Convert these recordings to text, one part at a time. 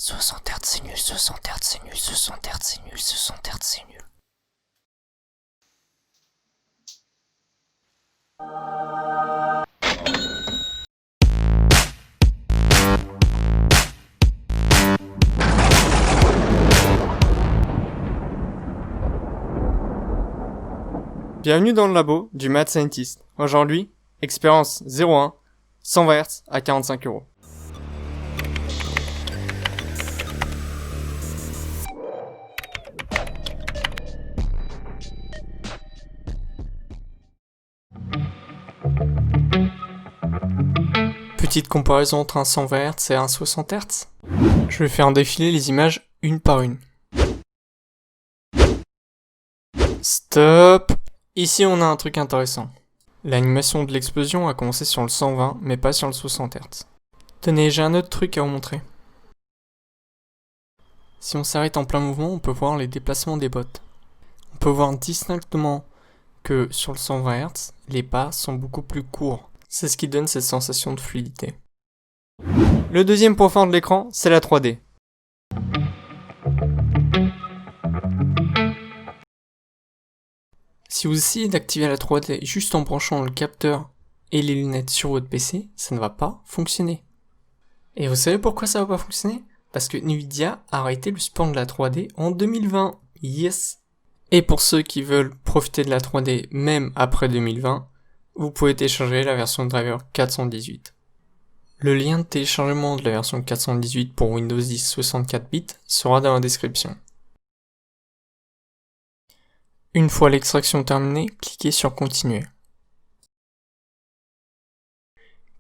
60 Hz c'est nul, 60 Hz c'est nul, 60 Hz c'est nul, 60 Hz c'est nul. Bienvenue dans le labo du Mad Scientist. Aujourd'hui, expérience 01, 120 Hz à 45€. Petite comparaison entre un 120 Hz et un 60 Hz. Je vais faire défiler les images une par une. Stop! Ici on a un truc intéressant. L'animation de l'explosion a commencé sur le 120 mais pas sur le 60 Hz. Tenez, j'ai un autre truc à vous montrer. Si on s'arrête en plein mouvement, on peut voir les déplacements des bottes. On peut voir distinctement que sur le 120 Hz, les pas sont beaucoup plus courts. C'est ce qui donne cette sensation de fluidité. Le deuxième point fort de l'écran, c'est la 3D. Si vous essayez d'activer la 3D juste en branchant le capteur et les lunettes sur votre PC, ça ne va pas fonctionner. Et vous savez pourquoi ça va pas fonctionner? Parce que Nvidia a arrêté le support de la 3D en 2020. Yes! Et pour ceux qui veulent profiter de la 3D même après 2020, vous pouvez télécharger la version de driver 418. Le lien de téléchargement de la version 418 pour Windows 10 64 bits sera dans la description. Une fois l'extraction terminée, cliquez sur Continuer.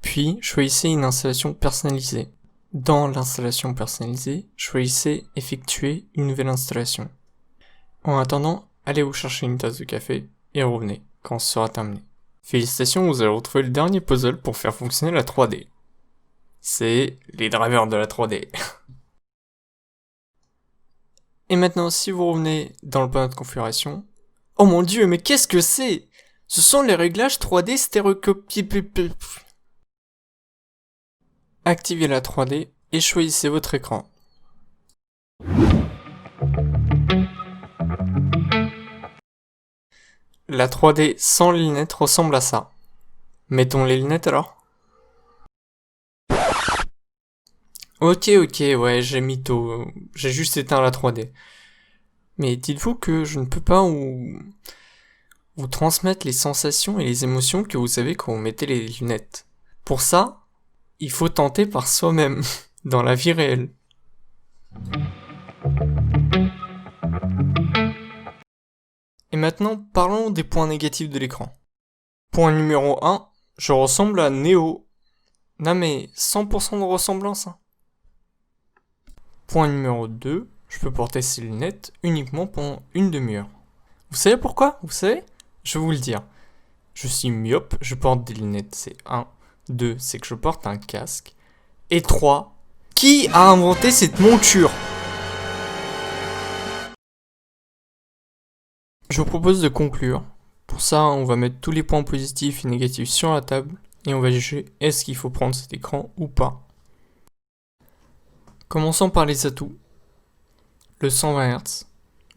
Puis, choisissez une installation personnalisée. Dans l'installation personnalisée, choisissez Effectuer une nouvelle installation. En attendant, allez vous chercher une tasse de café et revenez quand ce sera terminé. Félicitations, vous allez retrouver le dernier puzzle pour faire fonctionner la 3D. C'est les drivers de la 3D. Et maintenant, si vous revenez dans le panneau de configuration, oh mon dieu, mais qu'est-ce que c'est? Ce sont les réglages 3D stéréoscopiés. Activez la 3D et choisissez votre écran. La 3D sans les lunettes ressemble à ça. Mettons les lunettes alors. Ok, ouais, j'ai mytho. J'ai juste éteint la 3D. Mais dites-vous que je ne peux pas vous transmettre les sensations et les émotions que vous avez quand vous mettez les lunettes. Pour ça, il faut tenter par soi-même, dans la vie réelle. Et maintenant, parlons des points négatifs de l'écran. Point numéro 1, je ressemble à Neo. Non mais, 100% de ressemblance. Hein. Point numéro 2, je peux porter ces lunettes uniquement pendant une demi-heure. Vous savez pourquoi? Vous savez? Je vais vous le dire. Je suis myope, je porte des lunettes, c'est 1. 2, c'est que je porte un casque. Et 3, qui a inventé cette monture? Je vous propose de conclure. Pour ça, on va mettre tous les points positifs et négatifs sur la table et on va juger est-ce qu'il faut prendre cet écran ou pas. Commençons par les atouts. Le 120 Hz,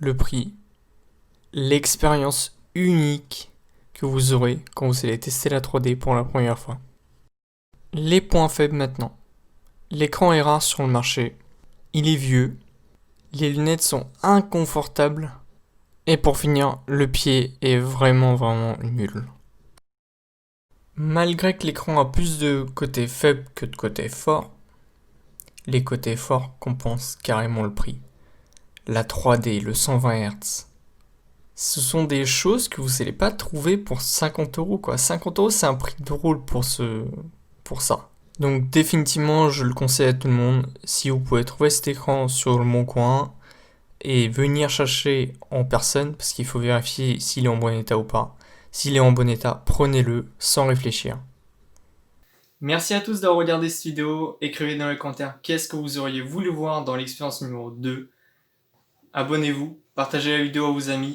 le prix, l'expérience unique que vous aurez quand vous allez tester la 3D pour la première fois. Les points faibles maintenant. L'écran est rare sur le marché, il est vieux, les lunettes sont inconfortables et pour finir, le pied est vraiment nul. Malgré que l'écran a plus de côtés faibles que de côtés forts, les côtés forts compensent carrément le prix. La 3D, le 120 Hz, ce sont des choses que vous n'allez pas trouver pour 50€, quoi. 50€, c'est un prix drôle pour ça. Donc définitivement, je le conseille à tout le monde. Si vous pouvez trouver cet écran sur le Bon Coin et venir chercher en personne, parce qu'il faut vérifier s'il est en bon état ou pas. S'il est en bon état, prenez-le sans réfléchir. Merci à tous d'avoir regardé cette vidéo. Écrivez dans les commentaires qu'est-ce que vous auriez voulu voir dans l'expérience numéro 2. Abonnez-vous, partagez la vidéo à vos amis.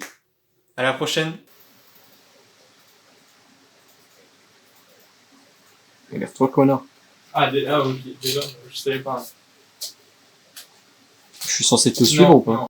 À la prochaine. Regarde-toi, connard. Ah ok, déjà, je savais pas. suis censé te suivre ou pas?